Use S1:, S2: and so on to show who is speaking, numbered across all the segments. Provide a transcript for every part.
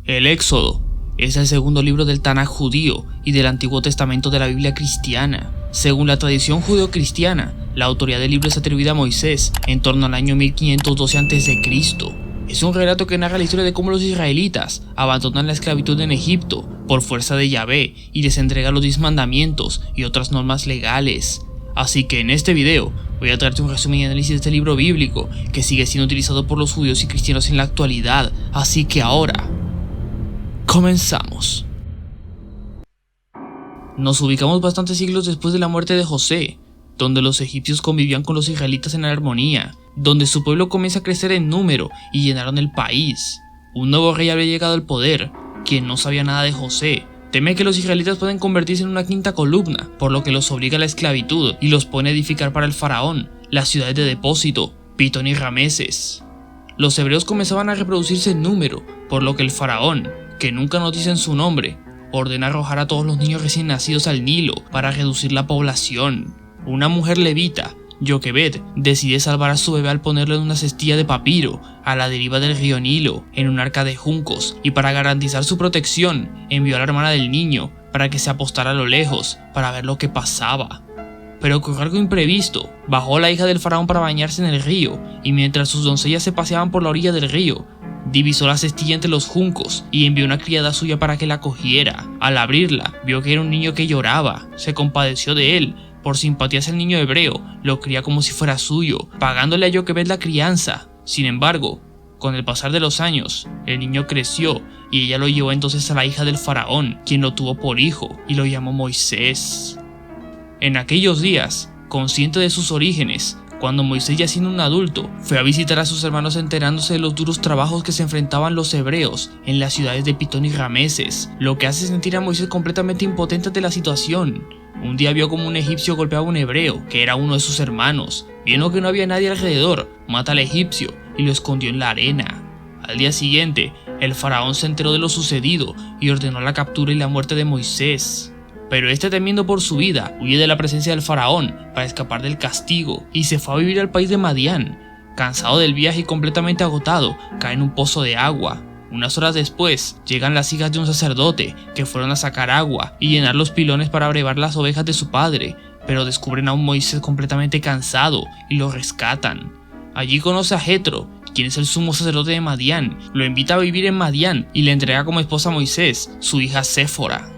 S1: El Éxodo es el segundo libro del Tanaj judío y del Antiguo Testamento de la Biblia cristiana. Según la tradición judeocristiana, la autoría del libro es atribuida a Moisés en torno al año 1512 a.C. Es un relato que narra la historia de cómo los israelitas abandonan la esclavitud en Egipto por fuerza de Yahvé y les entrega los 10 mandamientos y otras normas legales. Así que en este video voy a traerte un resumen y análisis de este libro bíblico que sigue siendo utilizado por los judíos y cristianos en la actualidad. Así que ahora comenzamos. Nos ubicamos bastantes siglos después de la muerte de José, donde los egipcios convivían con los israelitas en armonía, donde su pueblo comienza a crecer en número y llenaron el país. Un nuevo rey había llegado al poder, quien no sabía nada de José. Teme que los israelitas pueden convertirse en una quinta columna, por lo que los obliga a la esclavitud y los pone a edificar para el faraón las ciudades de depósito, Pitón y Rameses. Los hebreos comenzaban a reproducirse en número, por lo que el faraón, que nunca nos dicen su nombre, ordena arrojar a todos los niños recién nacidos al Nilo para reducir la población. Una mujer levita, Joquebed, decide salvar a su bebé al ponerlo en una cestilla de papiro a la deriva del río Nilo en un arca de juncos, y para garantizar su protección envió a la hermana del niño para que se apostara a lo lejos para ver lo que pasaba. Pero ocurrió algo imprevisto. Bajó la hija del faraón para bañarse en el río, y mientras sus doncellas se paseaban por la orilla del río, divisó la cestilla entre los juncos y envió una criada suya para que la cogiera. Al abrirla, vio que era un niño que lloraba. Se compadeció de él. Por simpatía hacia el niño hebreo, lo cría como si fuera suyo, pagándole a Joquebed la crianza. Sin embargo, con el pasar de los años, el niño creció y ella lo llevó entonces a la hija del faraón, quien lo tuvo por hijo y lo llamó Moisés. En aquellos días, consciente de sus orígenes, cuando Moisés, ya siendo un adulto, fue a visitar a sus hermanos enterándose de los duros trabajos que se enfrentaban los hebreos en las ciudades de Pitón y Rameses, lo que hace sentir a Moisés completamente impotente ante la situación. Un día vio como un egipcio golpeaba a un hebreo, que era uno de sus hermanos. Viendo que no había nadie alrededor, mata al egipcio y lo escondió en la arena. Al día siguiente, el faraón se enteró de lo sucedido y ordenó la captura y la muerte de Moisés. Pero este, temiendo por su vida, huye de la presencia del faraón para escapar del castigo y se fue a vivir al país de Madián. Cansado del viaje y completamente agotado, cae en un pozo de agua. Unas horas después, llegan las hijas de un sacerdote que fueron a sacar agua y llenar los pilones para brevar las ovejas de su padre, pero descubren a un Moisés completamente cansado y lo rescatan. Allí conoce a Jetro, quien es el sumo sacerdote de Madián, lo invita a vivir en Madián y le entrega como esposa a Moisés, su hija Séfora.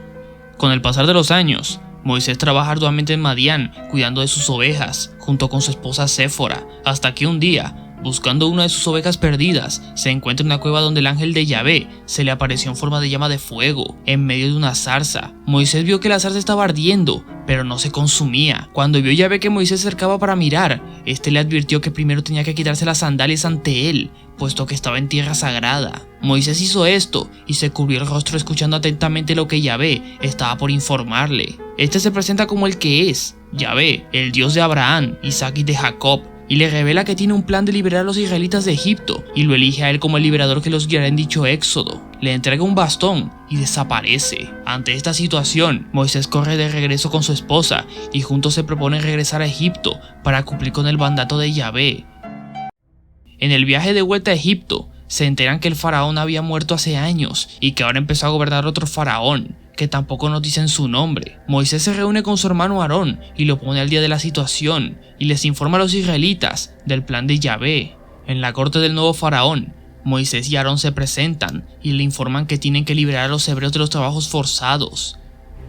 S1: Con el pasar de los años, Moisés trabaja arduamente en Madián, cuidando de sus ovejas, junto con su esposa Séfora, hasta que un día, buscando una de sus ovejas perdidas, se encuentra en una cueva donde el ángel de Yahvé se le apareció en forma de llama de fuego, en medio de una zarza. Moisés vio que la zarza estaba ardiendo, pero no se consumía. Cuando vio Yahvé que Moisés se acercaba para mirar, este le advirtió que primero tenía que quitarse las sandalias ante él, puesto que estaba en tierra sagrada. Moisés hizo esto y se cubrió el rostro escuchando atentamente lo que Yahvé estaba por informarle. Este se presenta como el que es, Yahvé, el Dios de Abraham, Isaac y de Jacob, y le revela que tiene un plan de liberar a los israelitas de Egipto y lo elige a él como el liberador que los guiará en dicho éxodo. Le entrega un bastón y desaparece. Ante esta situación, Moisés corre de regreso con su esposa y juntos se proponen regresar a Egipto para cumplir con el mandato de Yahvé. En el viaje de vuelta a Egipto, se enteran que el faraón había muerto hace años y que ahora empezó a gobernar otro faraón, que tampoco nos dicen su nombre. Moisés se reúne con su hermano Aarón y lo pone al día de la situación y les informa a los israelitas del plan de Yahvé. En la corte del nuevo faraón, Moisés y Aarón se presentan y le informan que tienen que liberar a los hebreos de los trabajos forzados.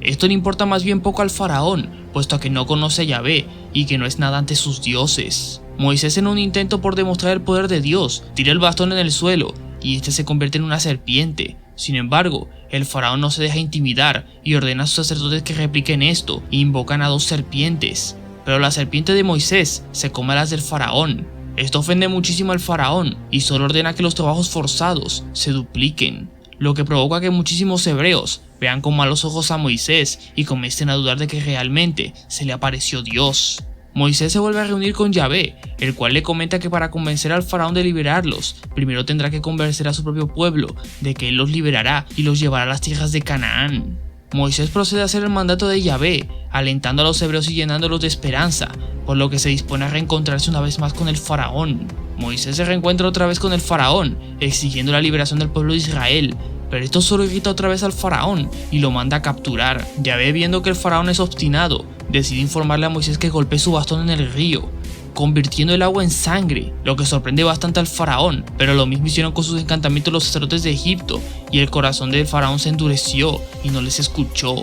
S1: Esto le importa más bien poco al faraón, puesto que no conoce a Yahvé y que no es nada ante sus dioses. Moisés, en un intento por demostrar el poder de Dios, tira el bastón en el suelo y este se convierte en una serpiente. Sin embargo, el faraón no se deja intimidar y ordena a sus sacerdotes que repliquen esto e invocan a 2 serpientes. Pero la serpiente de Moisés se come a las del faraón. Esto ofende muchísimo al faraón y solo ordena que los trabajos forzados se dupliquen, lo que provoca que muchísimos hebreos vean con malos ojos a Moisés y comiencen a dudar de que realmente se le apareció Dios. Moisés se vuelve a reunir con Yahvé, el cual le comenta que para convencer al faraón de liberarlos, primero tendrá que convencer a su propio pueblo de que él los liberará y los llevará a las tierras de Canaán. Moisés procede a hacer el mandato de Yahvé, alentando a los hebreos y llenándolos de esperanza, por lo que se dispone a reencontrarse una vez más con el faraón. Moisés se reencuentra otra vez con el faraón, exigiendo la liberación del pueblo de Israel, pero esto solo irrita otra vez al faraón y lo manda a capturar. Yahvé, viendo que el faraón es obstinado, decide informarle a Moisés que golpee su bastón en el río, convirtiendo el agua en sangre, lo que sorprende bastante al faraón, pero lo mismo hicieron con sus encantamientos los sacerdotes de Egipto, y el corazón del faraón se endureció y no les escuchó.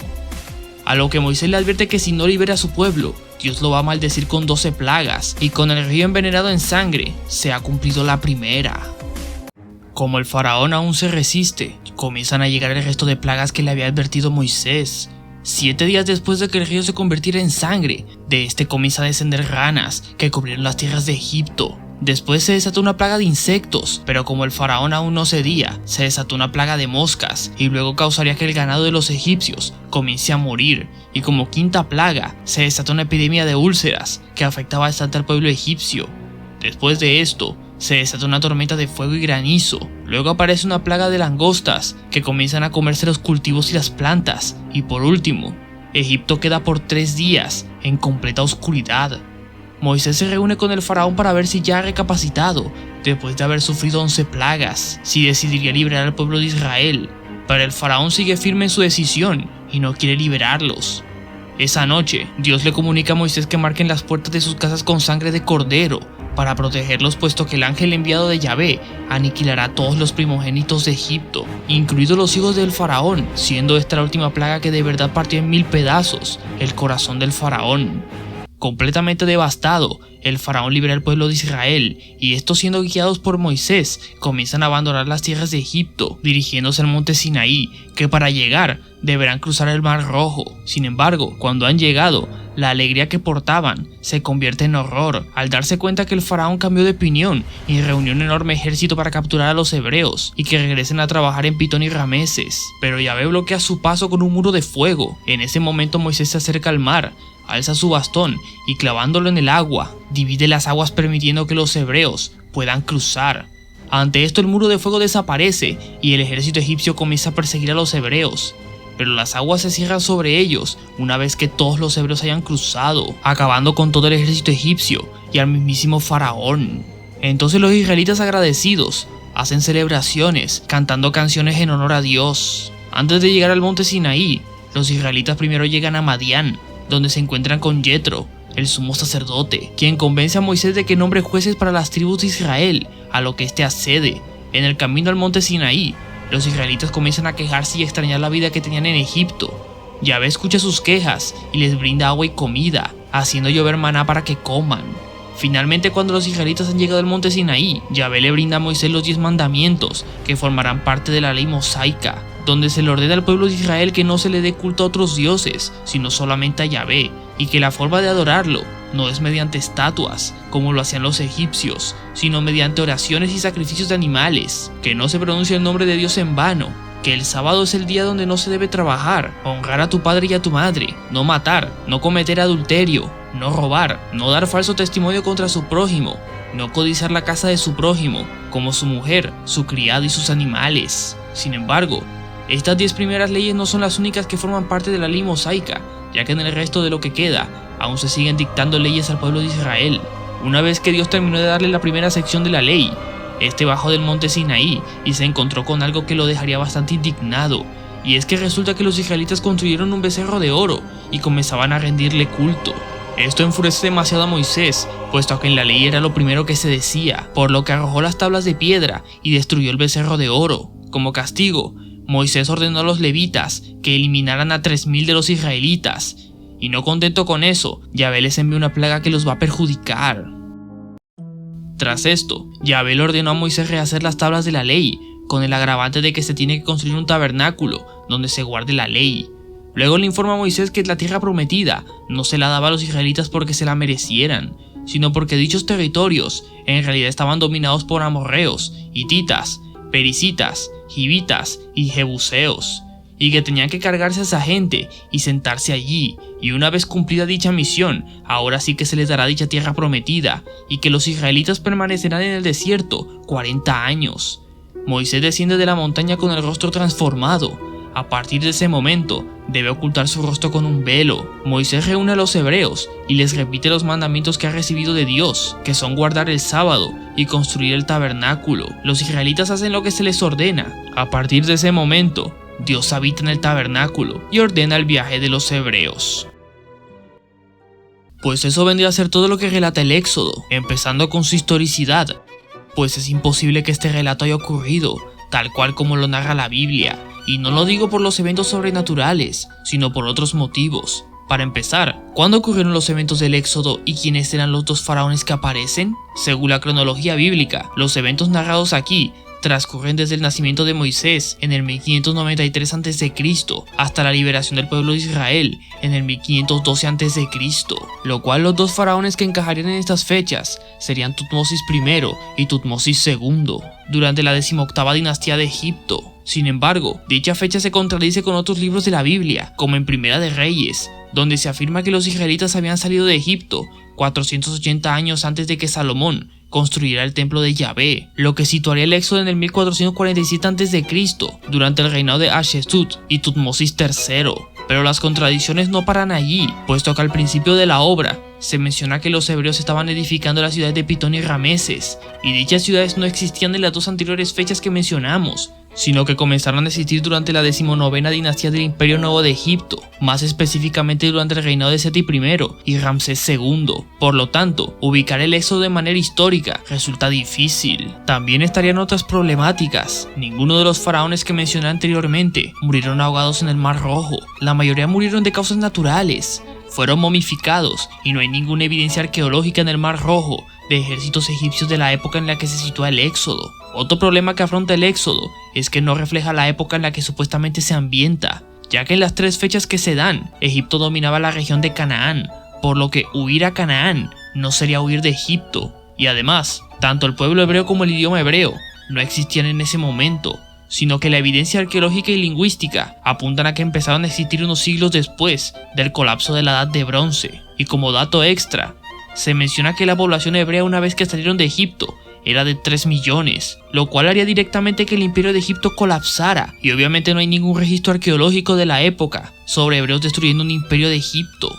S1: A lo que Moisés le advierte que si no libera a su pueblo, Dios lo va a maldecir con 12 plagas, y con el río envenenado en sangre, se ha cumplido la primera. Como el faraón aún se resiste, comienzan a llegar el resto de plagas que le había advertido Moisés. 7 días después de que el río se convirtiera en sangre, de este comienza a descender ranas que cubrieron las tierras de Egipto. Después se desató una plaga de insectos, pero como el faraón aún no cedía, se desató una plaga de moscas, y luego causaría que el ganado de los egipcios comience a morir, y como quinta plaga, se desató una epidemia de úlceras, que afectaba bastante al pueblo egipcio. Después de esto, se desata una tormenta de fuego y granizo. Luego aparece una plaga de langostas, que comienzan a comerse los cultivos y las plantas, y por último, Egipto queda por 3 días en completa oscuridad. Moisés se reúne con el faraón para ver si ya ha recapacitado, después de haber sufrido 11 plagas, si decidiría liberar al pueblo de Israel, pero el faraón sigue firme en su decisión y no quiere liberarlos. Esa noche, Dios le comunica a Moisés que marquen las puertas de sus casas con sangre de cordero, para protegerlos, puesto que el ángel enviado de Yahvé aniquilará a todos los primogénitos de Egipto, incluidos los hijos del faraón, siendo esta la última plaga que de verdad partió en 1000 pedazos el corazón del faraón. Completamente devastado, el faraón libera al pueblo de Israel, y estos, siendo guiados por Moisés, comienzan a abandonar las tierras de Egipto, dirigiéndose al monte Sinaí, que para llegar deberán cruzar el mar Rojo. Sin embargo, cuando han llegado, la alegría que portaban se convierte en horror al darse cuenta que el faraón cambió de opinión y reunió un enorme ejército para capturar a los hebreos y que regresen a trabajar en Pitón y Rameses. Pero Yahvé bloquea su paso con un muro de fuego. En ese momento Moisés se acerca al mar, alza su bastón y clavándolo en el agua, divide las aguas permitiendo que los hebreos puedan cruzar. Ante esto el muro de fuego desaparece y el ejército egipcio comienza a perseguir a los hebreos. Pero las aguas se cierran sobre ellos una vez que todos los hebreos hayan cruzado, acabando con todo el ejército egipcio y al mismísimo faraón. Entonces los israelitas, agradecidos, hacen celebraciones, cantando canciones en honor a Dios. Antes de llegar al monte Sinaí, los israelitas primero llegan a Madián, donde se encuentran con Yetro, el sumo sacerdote, quien convence a Moisés de que nombre jueces para las tribus de Israel, a lo que éste accede. En el camino al monte Sinaí, los israelitas comienzan a quejarse y extrañar la vida que tenían en Egipto. Yahvé escucha sus quejas y les brinda agua y comida, haciendo llover maná para que coman. Finalmente, cuando los israelitas han llegado al monte Sinaí, Yahvé le brinda a Moisés los 10 mandamientos, que formarán parte de la ley mosaica, donde se le ordena al pueblo de Israel que no se le dé culto a otros dioses, sino solamente a Yahvé, y que la forma de adorarlo no es mediante estatuas, como lo hacían los egipcios, sino mediante oraciones y sacrificios de animales, que no se pronuncia el nombre de Dios en vano, que el sábado es el día donde no se debe trabajar, honrar a tu padre y a tu madre, no matar, no cometer adulterio, no robar, no dar falso testimonio contra su prójimo, no codiciar la casa de su prójimo, como su mujer, su criado y sus animales. Sin embargo, estas 10 primeras leyes no son las únicas que forman parte de la ley mosaica, ya que en el resto de lo que queda, aún se siguen dictando leyes al pueblo de Israel. Una vez que Dios terminó de darle la primera sección de la ley, este bajó del monte Sinaí y se encontró con algo que lo dejaría bastante indignado, y es que resulta que los israelitas construyeron un becerro de oro y comenzaban a rendirle culto. Esto enfurece demasiado a Moisés, puesto que en la ley era lo primero que se decía, por lo que arrojó las tablas de piedra y destruyó el becerro de oro. Como castigo, Moisés ordenó a los levitas que eliminaran a 3000 de los israelitas, y no contento con eso, Yahvé les envió una plaga que los va a perjudicar. Tras esto, Yahvé le ordenó a Moisés rehacer las tablas de la ley, con el agravante de que se tiene que construir un tabernáculo donde se guarde la ley. Luego le informa a Moisés que la tierra prometida no se la daba a los israelitas porque se la merecieran, sino porque dichos territorios en realidad estaban dominados por amorreos, hititas, pericitas, givitas y jebuseos, y que tenían que cargarse a esa gente y sentarse allí, y una vez cumplida dicha misión, ahora sí que se les dará dicha tierra prometida, y que los israelitas permanecerán en el desierto 40 años. Moisés desciende de la montaña con el rostro transformado, A partir de ese momento, debe ocultar su rostro con un velo. Moisés reúne a los hebreos y les repite los mandamientos que ha recibido de Dios, que son guardar el sábado y construir el tabernáculo. Los israelitas hacen lo que se les ordena. A partir de ese momento, Dios habita en el tabernáculo y ordena el viaje de los hebreos. Pues eso vendría a ser todo lo que relata el Éxodo, empezando con su historicidad, pues es imposible que este relato haya ocurrido, tal cual como lo narra la Biblia. Y no lo digo por los eventos sobrenaturales, sino por otros motivos. Para empezar, ¿cuándo ocurrieron los eventos del Éxodo y quiénes eran los dos faraones que aparecen? Según la cronología bíblica, los eventos narrados aquí transcurren desde el nacimiento de Moisés en el 1593 a.C. hasta la liberación del pueblo de Israel en el 1512 a.C., lo cual los dos faraones que encajarían en estas fechas serían Tutmosis I y Tutmosis II, durante la 18ª dinastía de Egipto. Sin embargo, dicha fecha se contradice con otros libros de la Biblia, como en Primera de Reyes, donde se afirma que los israelitas habían salido de Egipto 480 años antes de que Salomón construirá el templo de Yahvé, lo que situaría el éxodo en el 1447 a.C., durante el reinado de Hatshepsut y Tutmosis III. Pero las contradicciones no paran allí, puesto que al principio de la obra se menciona que los hebreos estaban edificando las ciudades de Pitón y Rameses, y dichas ciudades no existían en las dos anteriores fechas que mencionamos, sino que comenzaron a existir durante la 19ª dinastía del Imperio Nuevo de Egipto, más específicamente durante el reinado de Seti I y Ramsés II. Por lo tanto, ubicar el éxodo de manera histórica resulta difícil. También estarían otras problemáticas. Ninguno de los faraones que mencioné anteriormente murieron ahogados en el Mar Rojo. La mayoría murieron de causas naturales. Fueron momificados y no hay ninguna evidencia arqueológica en el Mar Rojo de ejércitos egipcios de la época en la que se sitúa el éxodo. Otro problema que afronta el éxodo es que no refleja la época en la que supuestamente se ambienta, ya que en las tres fechas que se dan, Egipto dominaba la región de Canaán, por lo que huir a Canaán no sería huir de Egipto. Y además, tanto el pueblo hebreo como el idioma hebreo no existían en ese momento, sino que la evidencia arqueológica y lingüística apuntan a que empezaron a existir unos siglos después del colapso de la Edad de Bronce. Y como dato extra, se menciona que la población hebrea una vez que salieron de Egipto era de 3 millones, lo cual haría directamente que el imperio de Egipto colapsara, y obviamente no hay ningún registro arqueológico de la época sobre hebreos destruyendo un imperio de Egipto.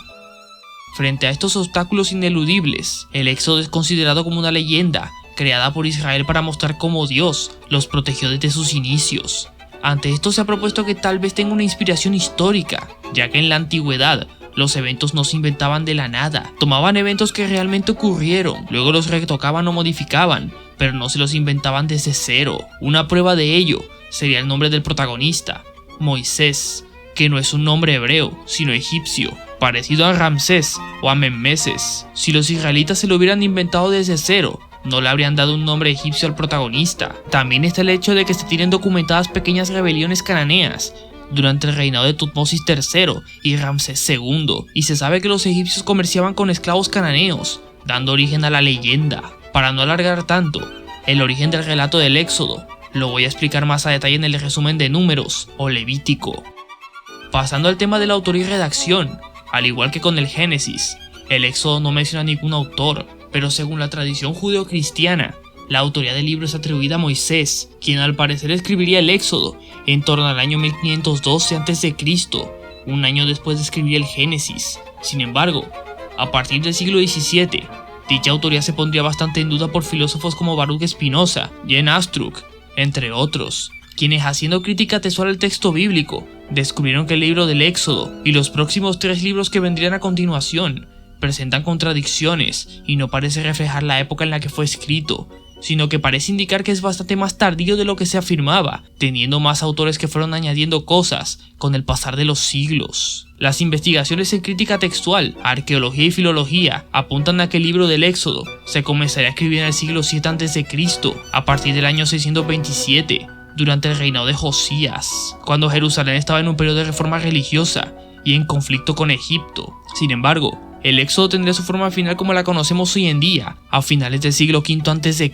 S1: Frente a estos obstáculos ineludibles, el éxodo es considerado como una leyenda creada por Israel para mostrar cómo Dios los protegió desde sus inicios. Ante esto se ha propuesto que tal vez tenga una inspiración histórica, ya que en la antigüedad los eventos no se inventaban de la nada, tomaban eventos que realmente ocurrieron, luego los retocaban o modificaban, pero no se los inventaban desde cero. Una prueba de ello sería el nombre del protagonista, Moisés, que no es un nombre hebreo, sino egipcio, parecido a Ramsés o a Memmeses. Si los israelitas se lo hubieran inventado desde cero, no le habrían dado un nombre egipcio al protagonista. También está el hecho de que se tienen documentadas pequeñas rebeliones cananeas durante el reinado de Tutmosis III y Ramsés II, y se sabe que los egipcios comerciaban con esclavos cananeos, dando origen a la leyenda. Para no alargar tanto, el origen del relato del Éxodo lo voy a explicar más a detalle en el resumen de Números o Levítico. Pasando al tema del autor y redacción, al igual que con el Génesis, el Éxodo no menciona ningún autor, pero según la tradición judeocristiana, la autoría del libro es atribuida a Moisés, quien al parecer escribiría el Éxodo en torno al año 1512 a.C., un año después de escribir el Génesis. Sin embargo, a partir del siglo XVII, dicha autoría se pondría bastante en duda por filósofos como Baruch Spinoza, Jen Astruc, entre otros, quienes haciendo crítica textual al texto bíblico, descubrieron que el libro del Éxodo y los próximos 3 libros que vendrían a continuación presentan contradicciones y no parece reflejar la época en la que fue escrito, sino que parece indicar que es bastante más tardío de lo que se afirmaba, teniendo más autores que fueron añadiendo cosas con el pasar de los siglos. Las investigaciones en crítica textual, arqueología y filología apuntan a que el libro del Éxodo se comenzaría a escribir en el siglo VII a.C., a partir del año 627, durante el reinado de Josías, cuando Jerusalén estaba en un periodo de reforma religiosa y en conflicto con Egipto. Sin embargo, el Éxodo tendría su forma final como la conocemos hoy en día, a finales del siglo V a.C.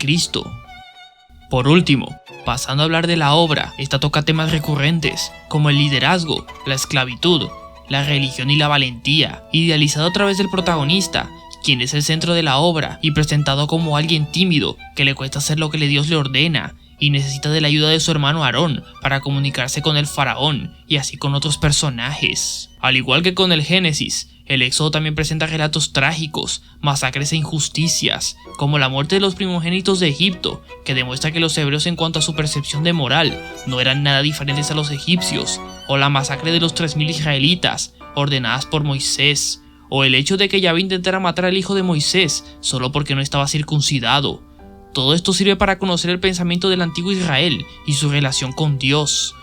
S1: Por último, pasando a hablar de la obra, esta toca temas recurrentes, como el liderazgo, la esclavitud, la religión y la valentía, idealizado a través del protagonista, quien es el centro de la obra y presentado como alguien tímido que le cuesta hacer lo que Dios le ordena, y necesita de la ayuda de su hermano Aarón para comunicarse con el faraón y así con otros personajes. Al igual que con el Génesis, el Éxodo también presenta relatos trágicos, masacres e injusticias, como la muerte de los primogénitos de Egipto, que demuestra que los hebreos en cuanto a su percepción de moral no eran nada diferentes a los egipcios, o la masacre de los 3000 israelitas, ordenadas por Moisés, o el hecho de que Yahvé intentara matar al hijo de Moisés solo porque no estaba circuncidado. Todo esto sirve para conocer el pensamiento del antiguo Israel y su relación con Dios.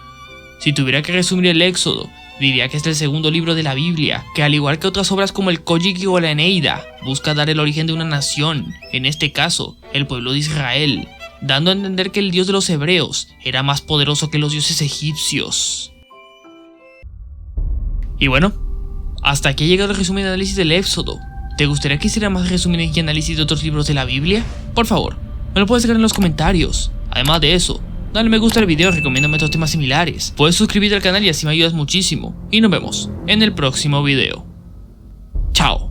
S1: Si tuviera que resumir el Éxodo, diría que es el segundo libro de la Biblia, que al igual que otras obras como el Kojiki o la Eneida, busca dar el origen de una nación, en este caso, el pueblo de Israel, dando a entender que el Dios de los hebreos era más poderoso que los dioses egipcios. Y bueno, hasta aquí ha llegado el resumen de análisis del Éxodo. ¿Te gustaría que hiciera más resúmenes y análisis de otros libros de la Biblia? Por favor, me lo puedes dejar en los comentarios. Además de eso, dale me gusta al video recomiéndame otros temas similares. Puedes suscribirte al canal y así me ayudas muchísimo. Y nos vemos en el próximo video. Chao.